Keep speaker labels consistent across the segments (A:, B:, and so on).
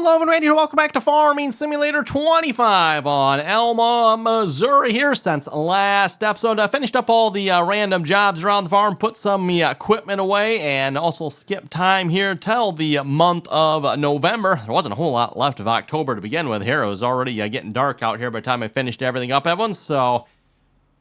A: Hello and here, welcome back to Farming Simulator 25 on Alma, Missouri here. Since last episode, I finished up all the random jobs around the farm, put some equipment away, and also skipped time here till the month of November. There wasn't a whole lot left of October to begin with here. It was already getting dark out here by the time I finished everything up, everyone. So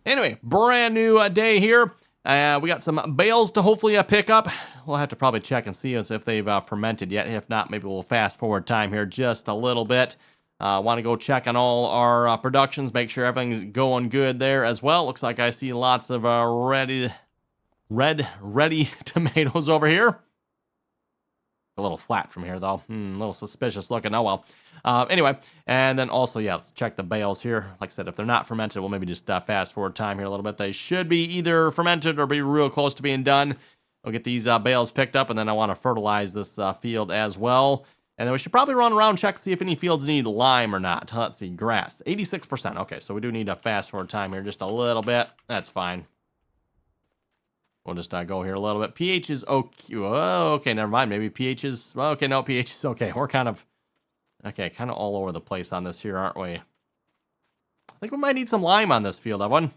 A: anyway, brand new day here. We got some bales to hopefully pick up. We'll have to probably check and see if they've fermented yet. If not, maybe we'll fast forward time here just a little bit. Want to go check on all our productions, make sure everything's going good there as well. Looks like I see lots of ready tomatoes over here. A little flat from here, though. A little suspicious looking. Oh, well. Anyway, and then also, yeah, let's check the bales here. Like I said, if they're not fermented, we'll maybe just fast forward time here a little bit. They should be either fermented or be real close to being done. We'll get these bales picked up, and then I want to fertilize this field as well. And then we should probably run around and check to see if any fields need lime or not. Let's see, grass, 86%. Okay, so we do need to fast forward time here just a little bit. That's fine. We'll just go here a little bit. pH is okay. Oh, okay, never mind. Maybe pH is... Well, okay, no, pH is okay. We're kind of all over the place on this here, aren't we? I think we might need some lime on this field, everyone.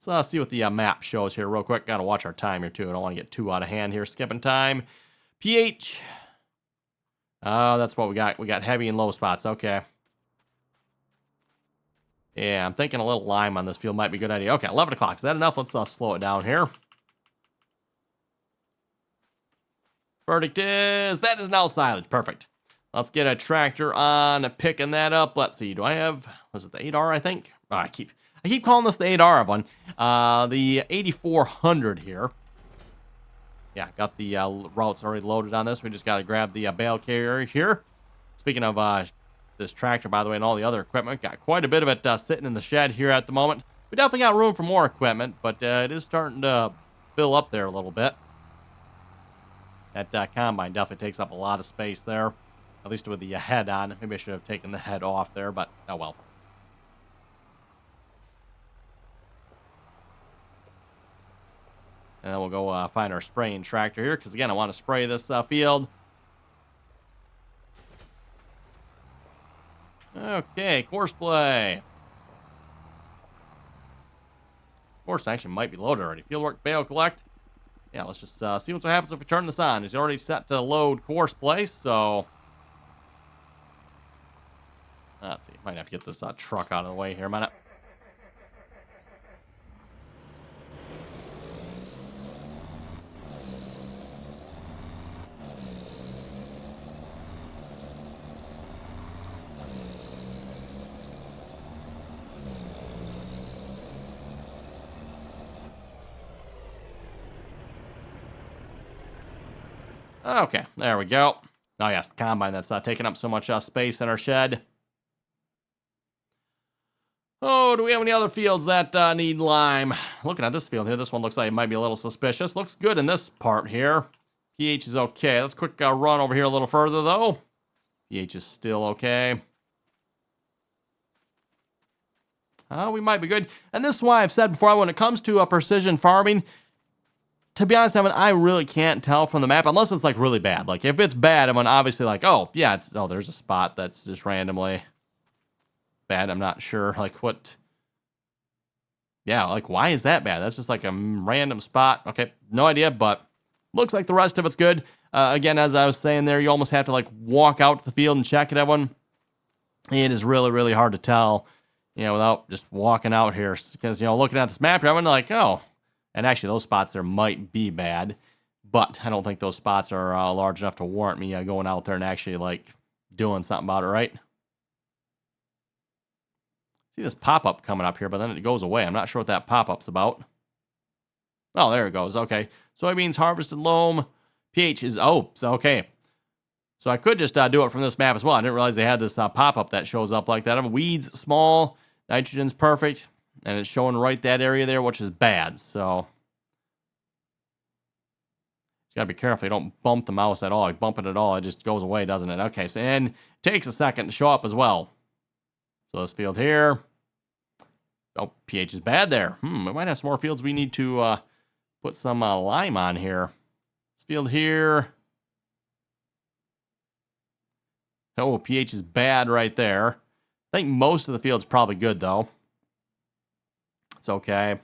A: Let's see what the map shows here real quick. Got to watch our time here, too. I don't want to get too out of hand here. Skipping time. pH. Oh, that's what we got. We got heavy and low spots. Okay. Yeah, I'm thinking a little lime on this field might be a good idea. Okay, 11 o'clock. Is that enough? Let's slow it down here. Verdict is, that is now silage. Perfect. Let's get a tractor on picking that up. Let's see. Do I have, was it the 8R, I think? Oh, I keep calling this the 8R of one. The 8400 here. Yeah, got the routes already loaded on this. We just got to grab the bale carrier here. Speaking of this tractor, by the way, and all the other equipment, got quite a bit of it sitting in the shed here at the moment. We definitely got room for more equipment, but it is starting to fill up there a little bit. That combine definitely takes up a lot of space there, at least with the head on. Maybe I should have taken the head off there, but oh well. And then we'll go find our spraying tractor here, because again, I want to spray this field. Okay, course play. Course actually might be loaded already. Fieldwork, bale, collect. Yeah, let's just see what happens if we turn this on. It's already set to load course play, so... Let's see. Might have to get this truck out of the way here a minute. Okay, there we go. Oh, yes, the combine that's taking up so much space in our shed. Oh, do we have any other fields that need lime? Looking at this field here, this one looks like it might be a little suspicious. Looks good in this part here. pH is okay. Let's quick run over here a little further, though. pH is still okay. We might be good. And this is why I've said before, when it comes to precision farming, to be honest, I really can't tell from the map unless it's like really bad. Like if it's bad, I'm obviously like, oh yeah, there's a spot that's just randomly bad. I'm not sure like what. Yeah, like why is that bad? That's just like a random spot. Okay, no idea, but looks like the rest of it's good. Again, as I was saying there, you almost have to like walk out to the field and check it, everyone. It is really, really hard to tell, without just walking out here because, looking at this map, everyone like, oh. And actually, those spots there might be bad, but I don't think those spots are large enough to warrant me going out there and actually, like, doing something about it, right? See this pop-up coming up here, but then it goes away. I'm not sure what that pop-up's about. Oh, there it goes. Okay. Soybeans, harvested loam. pH is... Oh, so okay. So I could just do it from this map as well. I didn't realize they had this pop-up that shows up like that. Weeds, small. Nitrogen's perfect. And it's showing right that area there, which is bad. So you gotta be careful. You don't bump the mouse at all. You bump it at all, it just goes away, doesn't it? Okay, so and it takes a second to show up as well. So this field here. Oh, pH is bad there. We might have some more fields we need to put some lime on here. This field here. Oh, pH is bad right there. I think most of the field's probably good, though. It's okay.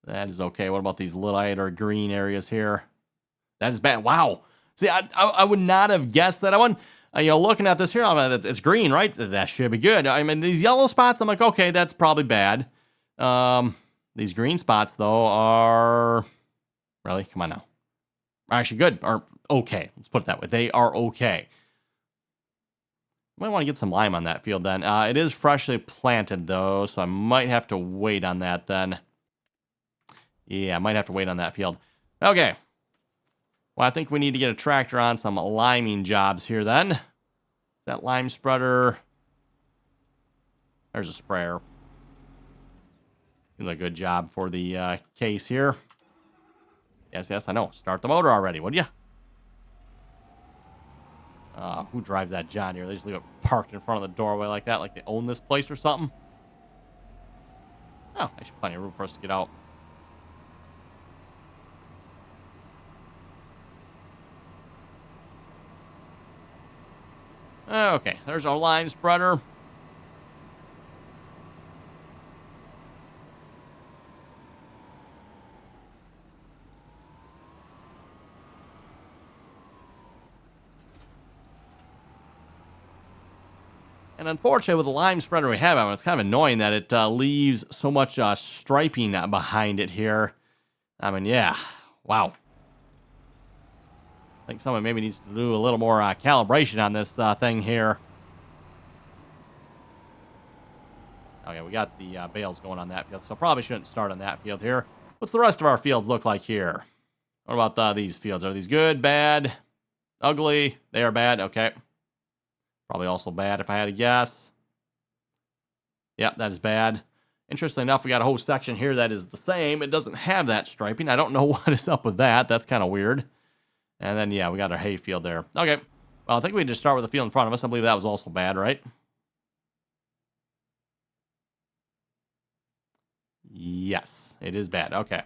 A: That is okay. What about these lighter green areas here? That is bad. Wow. See, I would not have guessed that. I wouldn't, looking at this here, it's green, right? That should be good. I mean, these yellow spots, I'm like, okay, that's probably bad. These green spots, though, are... Really? Come on now. Actually good. Or okay. Let's put it that way. They are okay. Might want to get some lime on that field then. It is freshly planted, though, so I might have to wait on that then. Yeah, I might have to wait on that field. Okay. Well, I think we need to get a tractor on some liming jobs here then. Is that lime spreader? There's a sprayer. Doing a good job for the case here. Yes, I know. Start the motor already, would you? Who drives that John Deere? They just leave it parked in front of the doorway like that, like they own this place or something. Oh, actually plenty of room for us to get out. Okay, there's our line spreader. And unfortunately, with the lime spreader we have, it's kind of annoying that it leaves so much striping behind it here. I mean, yeah, wow. I think someone maybe needs to do a little more calibration on this thing here. Okay, we got the bales going on that field, so probably shouldn't start on that field here. What's the rest of our fields look like here? What about these fields? Are these good, bad, ugly? They are bad, okay. Probably also bad if I had to guess. Yep, that is bad. Interestingly enough, we got a whole section here that is the same. It doesn't have that striping. I don't know what is up with that. That's kind of weird. And then, yeah, we got our hay field there. Okay. Well, I think we can just start with the field in front of us. I believe that was also bad, right? Yes, it is bad. Okay.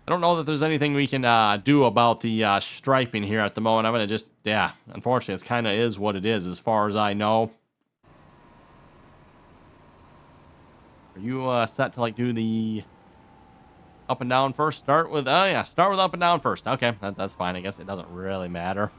A: I don't know that there's anything we can do about the striping here at the moment. I'm going to just, yeah, unfortunately, it kind of is what it is as far as I know. Are you set to, like, do the up and down first? Start with, oh, yeah, start with up and down first. Okay, that's fine. I guess it doesn't really matter.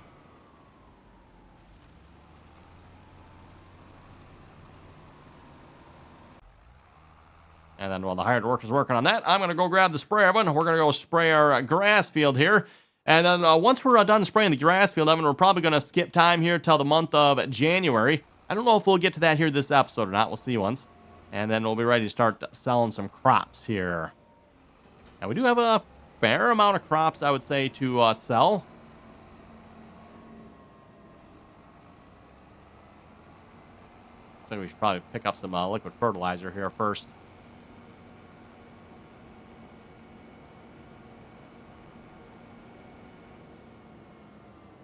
A: And then while the hired worker's working on that, I'm going to go grab the spray oven. We're going to go spray our grass field here. And then once we're done spraying the grass field, Evan, we're probably going to skip time here till the month of January. I don't know if we'll get to that here this episode or not. We'll see once. And then we'll be ready to start selling some crops here. Now, we do have a fair amount of crops, I would say, to sell. So we should probably pick up some liquid fertilizer here first.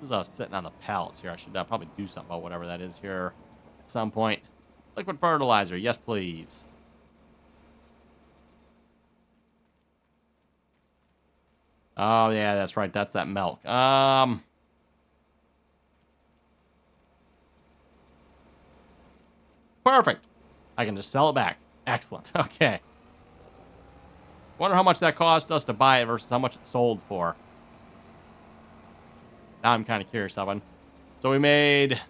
A: This is sitting on the pallets here. I should probably do something about whatever that is here at some point. Liquid fertilizer. Yes, please. Oh, yeah, that's right. That's that milk. Perfect. I can just sell it back. Excellent. Okay. Wonder how much that cost us to buy it versus how much it sold for. Now I'm kind of curious, Evan. So we made,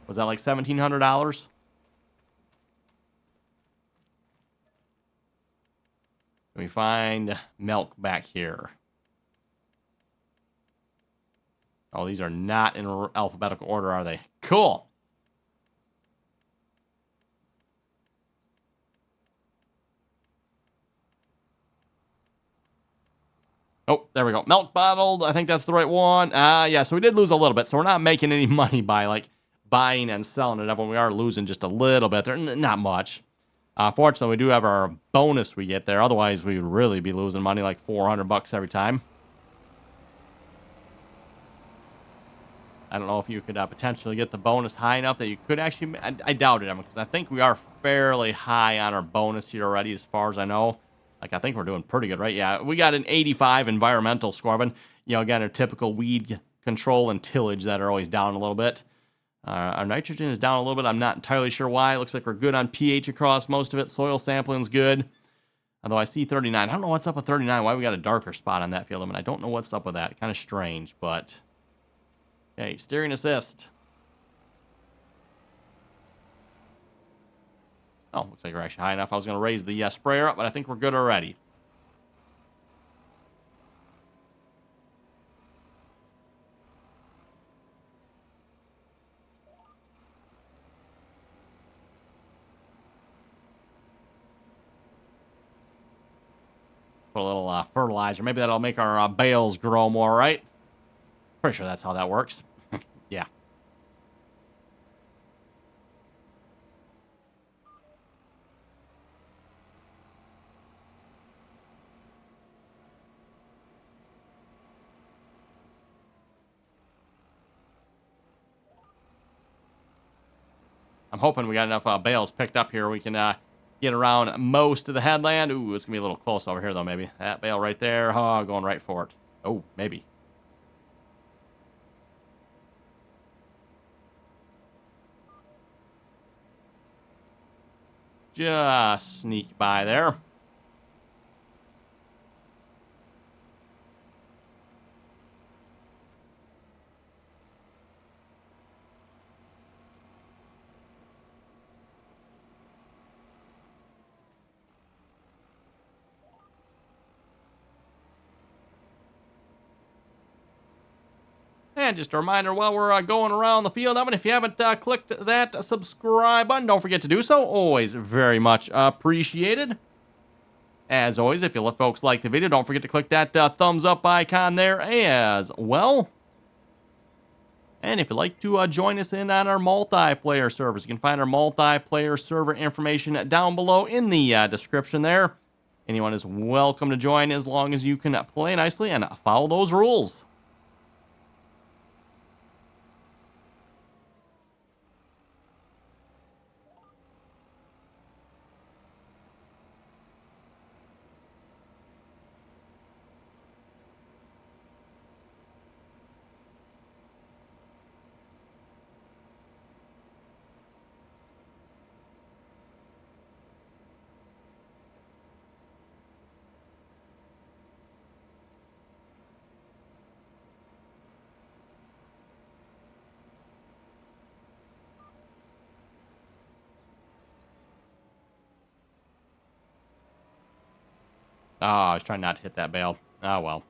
A: was that like $1,700? Can we find milk back here? Oh, these are not in alphabetical order, are they? Cool. Oh, there we go. Milk bottled. I think that's the right one. Yeah, so we did lose a little bit. So we're not making any money by, like, buying and selling it. We are losing just a little bit there. Not much. Fortunately, we do have our bonus we get there. Otherwise, we would really be losing money, like $400 every time. I don't know if you could potentially get the bonus high enough that you could actually... I doubt it, Emma, because I think we are fairly high on our bonus here already, as far as I know. Like, I think we're doing pretty good, right? Yeah, we got an 85 environmental score, but, you know, again, our typical weed control and tillage that are always down a little bit. Our nitrogen is down a little bit. I'm not entirely sure why. It looks like we're good on pH across most of it. Soil sampling's good. Although I see 39. I don't know what's up with 39. Why we got a darker spot on that field? I mean, I don't know what's up with that. Kind of strange, but... Okay, steering assist. Oh, looks like we're actually high enough. I was going to raise the sprayer up, but I think we're good already. Put a little fertilizer. Maybe that'll make our bales grow more, right? Pretty sure that's how that works. Yeah. I'm hoping we got enough bales picked up here. We can get around most of the headland. Ooh, it's going to be a little close over here, though, maybe. That bale right there. Oh, going right for it. Oh, maybe. Just sneak by there. And just a reminder while we're going around the field, Evan, if you haven't clicked that subscribe button, don't forget to do so. Always very much appreciated. As always, if you folks like the video, don't forget to click that thumbs up icon there as well. And if you'd like to join us in on our multiplayer servers, you can find our multiplayer server information down below in the description there. Anyone is welcome to join as long as you can play nicely and follow those rules. Oh, I was trying not to hit that bale. Oh, well.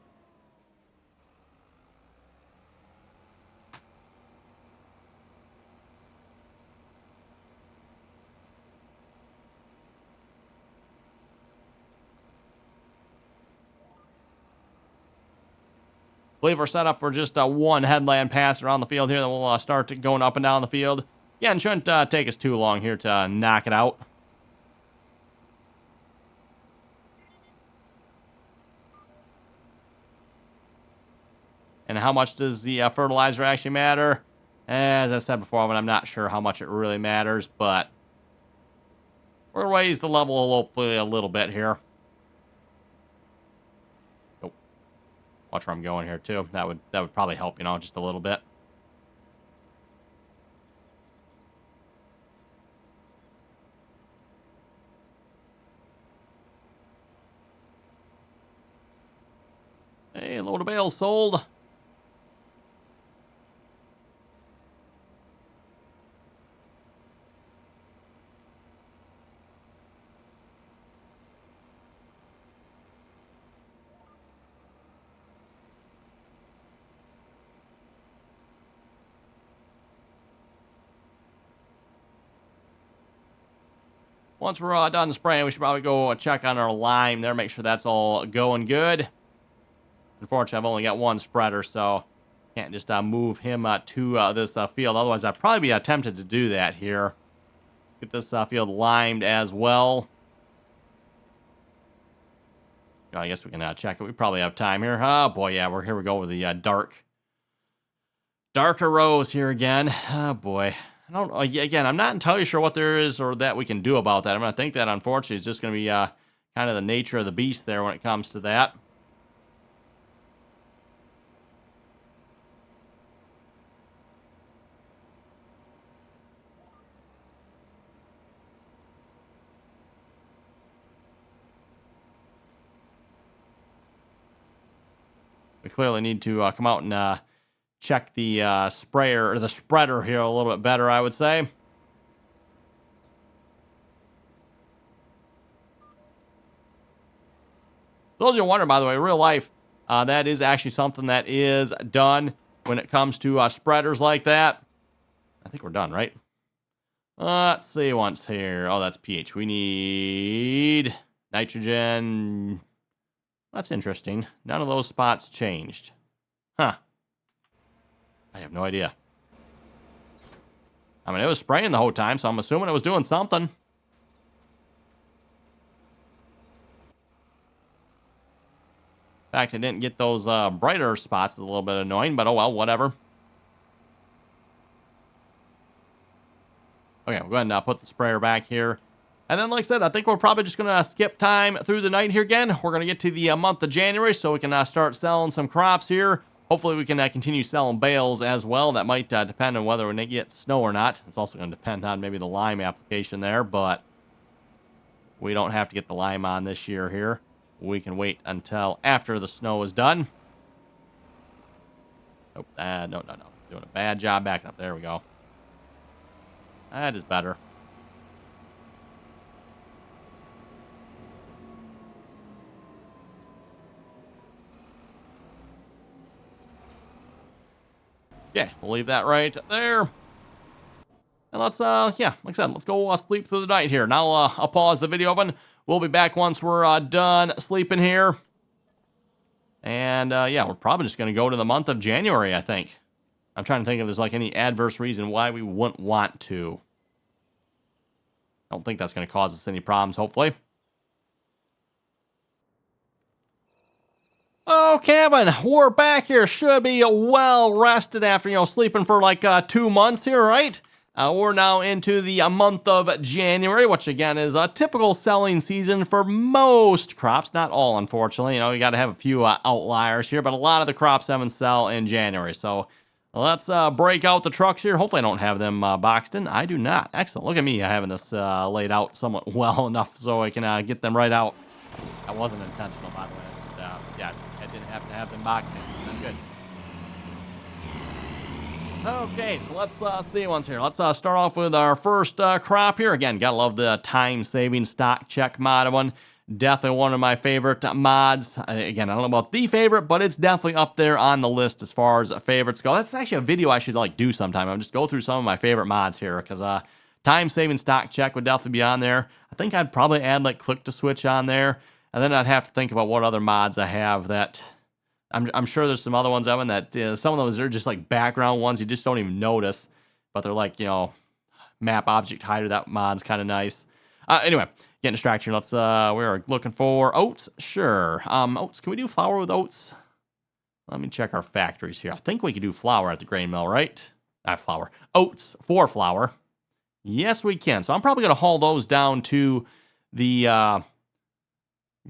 A: I believe we're set up for just one headland pass around the field here. Then we'll start going up and down the field. Yeah, and shouldn't take us too long here to knock it out. And how much does the fertilizer actually matter? As I said before, I'm not sure how much it really matters, but we'll raise the level hopefully a little bit here. Oh, watch where I'm going here too. That would probably help, you know, just a little bit. Hey, load of bales sold. Once we're done spraying, we should probably go check on our lime there, make sure that's all going good. Unfortunately, I've only got one spreader, so can't just move him to this field. Otherwise, I'd probably be tempted to do that here. Get this field limed as well. I guess we can check it. We probably have time here. Oh, boy, yeah, here we go with the dark Darker rows here again. Oh, boy. I don't know. Again, I'm not entirely sure what there is or that we can do about that. I'm going to think that, unfortunately, is just going to be kind of the nature of the beast there when it comes to that. We clearly need to come out and check the sprayer or the spreader here a little bit better, I would say. Those you wonder, by the way, real life, that is actually something that is done when it comes to spreaders like that. I think we're done, right? Let's see once here. Oh, that's pH. We need nitrogen. That's interesting. None of those spots changed. Huh. I have no idea. I mean, it was spraying the whole time, so I'm assuming it was doing something. In fact, I didn't get those brighter spots. It's a little bit annoying, but oh well, whatever. Okay, we'll go ahead and put the sprayer back here. And then, like I said, I think we're probably just going to skip time through the night here again. We're going to get to the month of January so we can start selling some crops here. Hopefully, we can continue selling bales as well. That might depend on whether we get snow or not. It's also going to depend on maybe the lime application there, but we don't have to get the lime on this year here. We can wait until after the snow is done. Oh, no. Doing a bad job backing up. There we go. That is better. Yeah, we'll leave that right there. And let's, yeah, like I said, let's go sleep through the night here. Now I'll pause the video and we'll be back once we're done sleeping here. And, yeah, we're probably just going to go to the month of January, I think. I'm trying to think if there's, like, any adverse reason why we wouldn't want to. I don't think that's going to cause us any problems, hopefully. Oh, Kevin, we're back here. Should be well rested after, sleeping for like 2 months here, right? We're now into the month of January, which again is a typical selling season for most crops. Not all, unfortunately. You got to have a few outliers here, but a lot of the crops haven't sell in January. So let's break out the trucks here. Hopefully I don't have them boxed in. I do not. Excellent. Look at me having this laid out somewhat well enough so I can get them right out. That wasn't intentional, by the way. Yeah, I didn't have to have them boxed in. That's good. Okay, so let's see once here. Let's start off with our first crop here. Again, gotta love the time-saving stock check mod one. Definitely one of my favorite mods. Again, I don't know about the favorite, but it's definitely up there on the list as far as favorites go. That's actually a video I should do sometime. I'll just go through some of my favorite mods here because time-saving stock check would definitely be on there. I think I'd probably add click to switch on there. And then I'd have to think about what other mods I have that I'm sure there's some other ones, Evan, that some of those are just background ones you just don't even notice, but they're map object hider. That mod's kind of nice. Anyway, getting distracted here. Let's we're looking for oats. Sure. Oats. Can we do flour with oats? Let me check our factories here. I think we could do flour at the grain mill, right? Flour. Oats for flour. Yes, we can. So I'm probably going to haul those down to the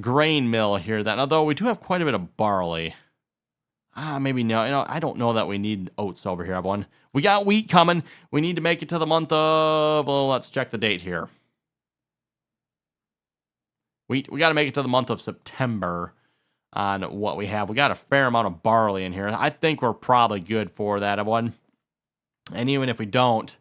A: grain mill here. Although we do have quite a bit of barley. Maybe no. I don't know that we need oats over here, everyone. We got wheat coming. We need to make it to the month of, well, let's check the date here. We got to make it to the month of September on what we have. We got a fair amount of barley in here. I think we're probably good for that, everyone. And even if we don't,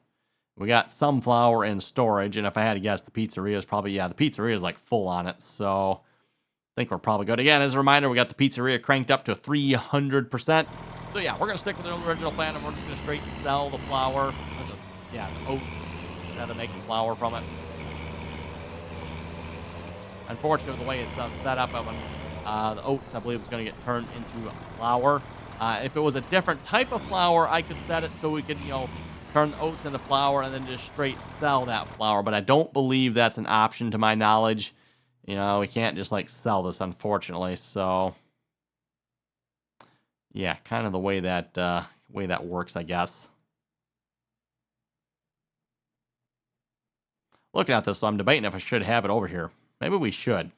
A: we got some flour in storage. And if I had to guess, the pizzeria is probably, the pizzeria is full on it. So I think we're probably good. Again, as a reminder, we got the pizzeria cranked up to 300%. So yeah, we're going to stick with the original plan, and we're just going to straight sell the flour, the oats, instead of making flour from it. Unfortunately, the way it's set up, the oats, I believe, is going to get turned into flour. If it was a different type of flour, I could set it so we could, turn the oats into flour and then just straight sell that flour. But I don't believe that's an option to my knowledge. We can't just sell this, unfortunately. So yeah, kind of the way that way that works, I guess. Looking at this, so I'm debating if I should have it over here. Maybe we should.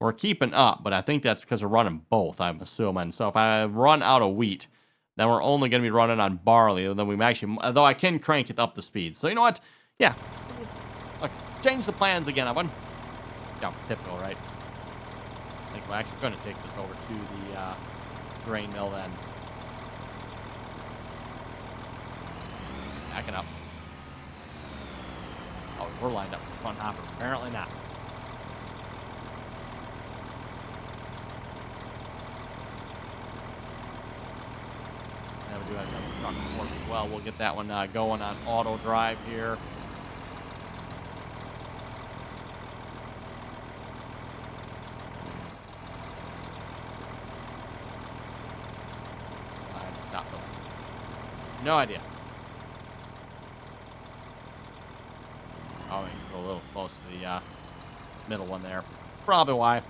A: We're keeping up, but I think that's because we're running both, I'm assuming. So if I run out of wheat, then we're only going to be running on barley. Then we actually, though I can crank it up the speed. So you know what? Yeah. Look, change the plans again, Evan. Yeah, typical, right? I think we're actually going to take this over to the grain mill then. Backing up. Oh, we're lined up for the front hopper. Apparently not. And we do have another truck, of course, as well. We'll get that one going on auto drive here. Stop them. No idea. Oh, a little close to the middle one there. Probably why.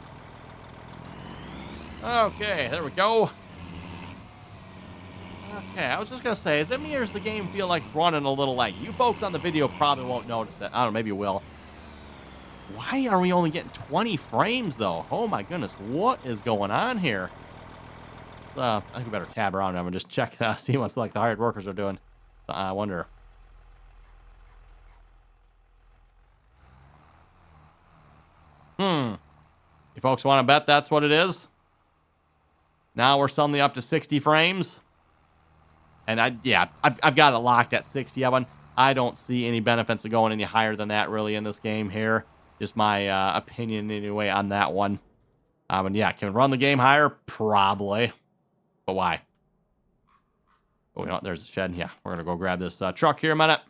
A: Okay, there we go. Okay, I was just going to say, is it me or does the game feel like it's running a little laggy? You folks on the video probably won't notice it. I don't know, maybe you will. Why are we only getting 20 frames, though? Oh, my goodness. What is going on here? I think we better tab around them and just check, see what like the hired workers are doing. So, I wonder. You folks want to bet that's what it is? Now we're suddenly up to 60 frames. And I've got it locked at 60, Evan. I don't see any benefits of going any higher than that really in this game here. Just my opinion anyway on that one. And yeah, can we run the game higher? Probably. But why? Oh, you know what? There's the shed. Yeah, we're going to go grab this truck here a minute.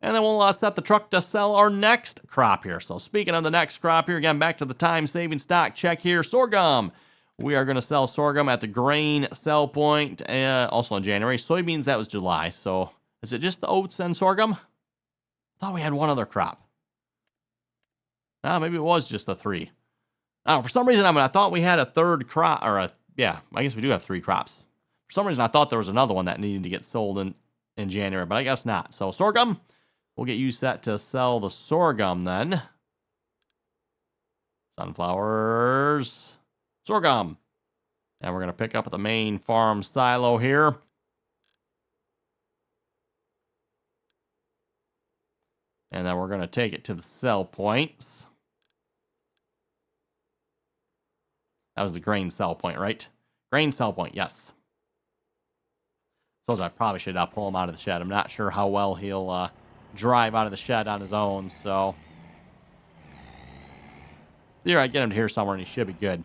A: And then we'll set the truck to sell our next crop here. So speaking of the next crop here, again, back to the time-saving stock check here. Sorghum. We are going to sell sorghum at the grain sell point, also in January. Soybeans, that was July. So is it just the oats and sorghum? I thought we had one other crop. Maybe it was just the three. For some reason, I thought we had a third crop, or I guess we do have 3 crops. For some reason, I thought there was another one that needed to get sold in January, but I guess not. So sorghum. We'll get you set to sell the sorghum then. Sunflowers. Sorghum. And we're going to pick up at the main farm silo here. And then we're going to take it to the sell points. That was the grain sell point, right? Grain sell point, yes. So I probably should pull him out of the shed. I'm not sure how well he'll drive out of the shed on his own, so here I get him to here somewhere and he should be good.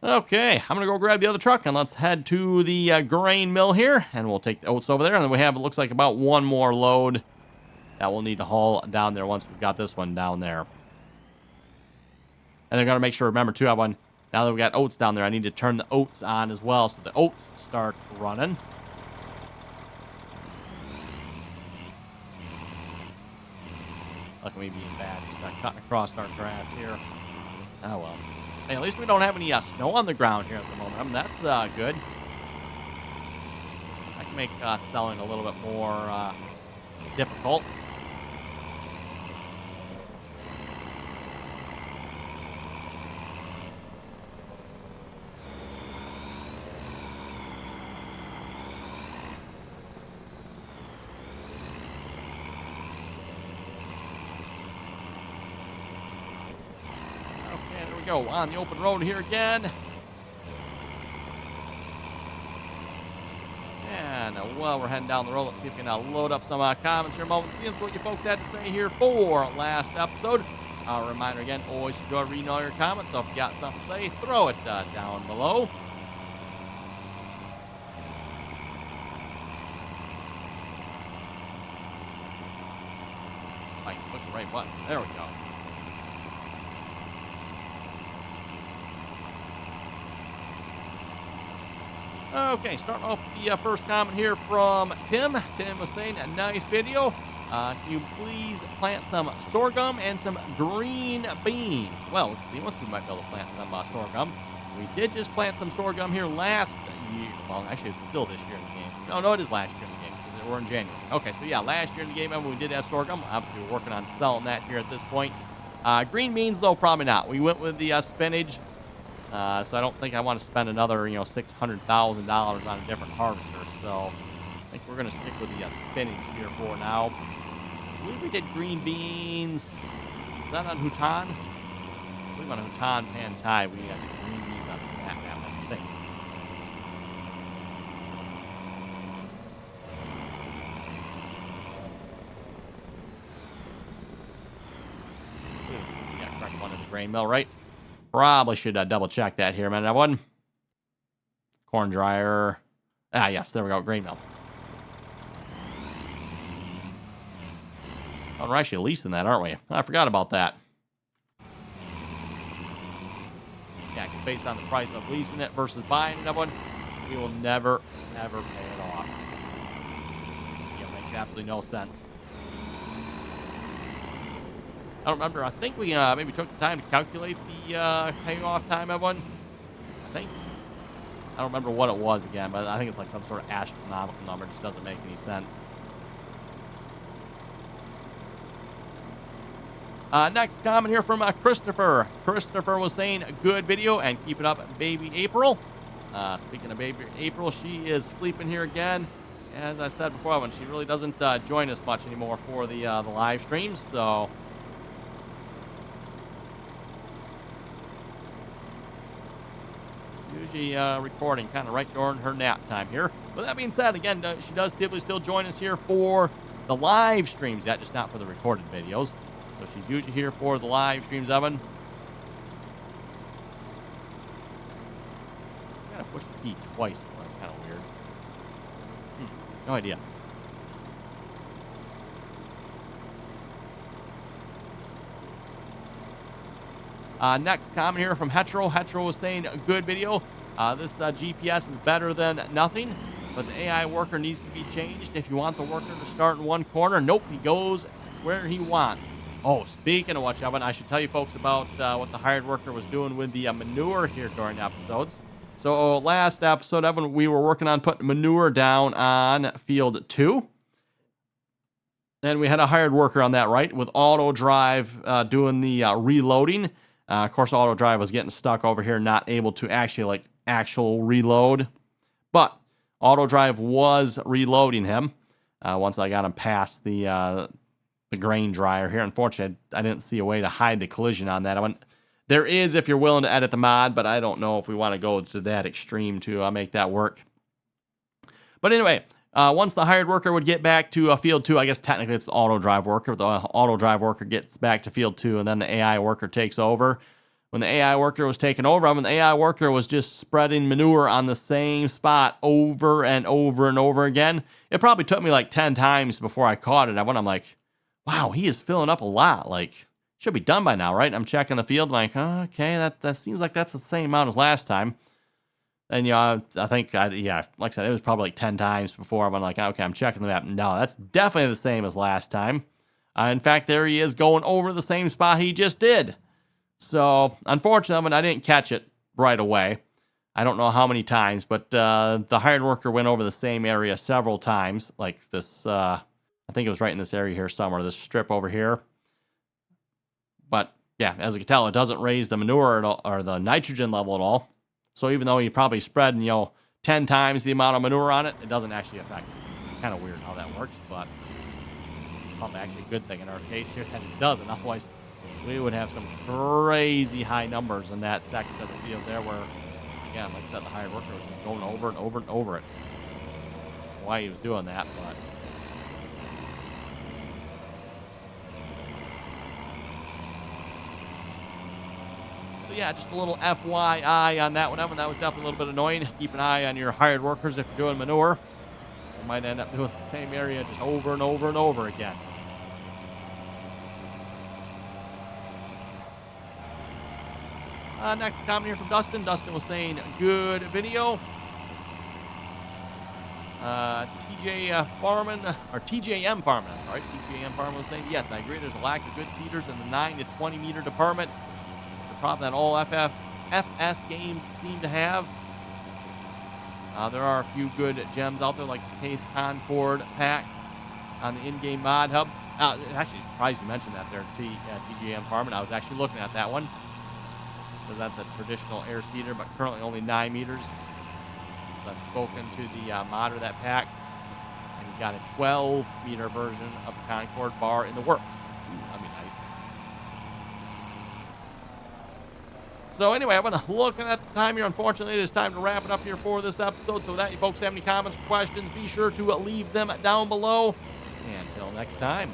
A: Okay, I'm gonna go grab the other truck and let's head to the grain mill here, and we'll take the oats over there, and then we have, it looks like, about one more load that we'll need to haul down there once we've got this one down there. And they're gonna make sure, remember too, everyone, now that we got oats down there, I need to turn the oats on as well, so the oats start running. Look at me being bad, just cutting across our grass here. Oh well. Hey, at least we don't have any snow on the ground here at the moment. That's good. I can make selling a little bit more difficult. Go on the open road here again. And while we're heading down the road, let's see if we can load up some comments here a moment. See what you folks had to say here for last episode. Reminder again, always enjoy reading all your comments. So if you got something to say, throw it down below. Right, click the right button. There we go. Okay, starting off the first comment here from Tim. Tim was saying, a nice video. Can you please plant some sorghum and some green beans? Well, let's see. Most people might be able to plant some sorghum. We did just plant some sorghum here last year. Well, actually, it's still this year in the game. No, it is last year in the game because we're in January. Okay, so yeah, last year in the game, we did have sorghum. Obviously, we're working on selling that here at this point. Green beans, though, probably not. We went with the spinach. So I don't think I want to spend another, $600,000 on a different harvester. So I think we're going to stick with the spinach here for now. I believe we did green beans. Is that on Hutan? I believe on Hutan Pantai we did green beans on that map, I think. Yeah, correct one in the grain mill, right? Probably should double check that here, man. That one. Corn dryer. Ah, yes, there we go. Grain mill. Oh, we're actually leasing that, aren't we? I forgot about that. Yeah, because based on the price of leasing it versus buying another one, we will never pay it off. It makes absolutely no sense. I don't remember. I think we maybe took the time to calculate the payoff time of one. I think. I don't remember what it was again, but I think it's like some sort of astronomical number. It just doesn't make any sense. Next comment here from Christopher. Christopher was saying, good video and keep it up, baby April. Speaking of baby April, she is sleeping here again. As I said before, when she really doesn't join us much anymore for the live streams, so... Usually recording kind of right during her nap time here. With that being said, again, she does typically still join us here for the live streams, just not for the recorded videos. So she's usually here for the live streams, Evan. I gotta push the key twice. That's kind of weird. No idea. Next comment here from Hetero. Hetero was saying, good video. This GPS is better than nothing, but the AI worker needs to be changed. If you want the worker to start in one corner, nope, he goes where he wants. Oh, speaking of which, Evan, I should tell you folks about what the hired worker was doing with the manure here during episodes. So last episode, Evan, we were working on putting manure down on field 2. And we had a hired worker on that, right, with auto drive doing the reloading. Of course, auto drive was getting stuck over here, not able to actually actual reload. But auto drive was reloading him once I got him past the grain dryer here. Unfortunately, I didn't see a way to hide the collision on that. There is if you're willing to edit the mod, but I don't know if we want to go to that extreme to make that work. But anyway, once the hired worker would get back to field 2, I guess technically it's the auto drive worker. The auto drive worker gets back to field 2, and then the AI worker takes over. When the AI worker was taking over, the AI worker was just spreading manure on the same spot over and over and over again. It probably took me like 10 times before I caught it. I'm like, wow, he is filling up a lot. Like, should be done by now, right? I'm checking the field. I'm like, oh, okay, that seems like that's the same amount as last time. And, I think, like I said, it was probably like 10 times before. I'm like, okay, I'm checking the map. No, that's definitely the same as last time. In fact, there he is going over the same spot he just did. So, unfortunately, I didn't catch it right away. I don't know how many times, but the hired worker went over the same area several times. Like this, I think it was right in this area here somewhere, this strip over here. But, yeah, as you can tell, it doesn't raise the manure at all, or the nitrogen level at all. So even though you probably spread, 10 times the amount of manure on it, it doesn't actually affect it. Kind of weird how that works, but probably actually a good thing in our case here that it doesn't. Otherwise, we would have some crazy high numbers in that section of the field there where, again, like I said, the hired worker was just going over and over and over it. Why he was doing that, but... yeah, just a little FYI on that one, Evan. That was definitely a little bit annoying. Keep an eye on your hired workers if you're doing manure. You might end up doing the same area just over and over and over again. Next comment here from Dustin. Dustin was saying, good video. TJM Farming, I'm sorry. TJM Farming was saying, yes, I agree. There's a lack of good seeders in the 9 to 20 meter department. It's a problem that all FS games seem to have. There are a few good gems out there, like the Case Concord pack on the in-game mod hub. Actually, surprised you mentioned that there, TGM Farming. I was actually looking at that one. So that's a traditional air seeder, but currently only 9 meters. So I've spoken to the modder of that pack, and he's got a 12-meter version of the Concord bar in the works. Ooh, that'd be nice. So anyway, I'm looking at the time here. Unfortunately, it is time to wrap it up here for this episode. So that you folks have any comments or questions, be sure to leave them down below. And until next time.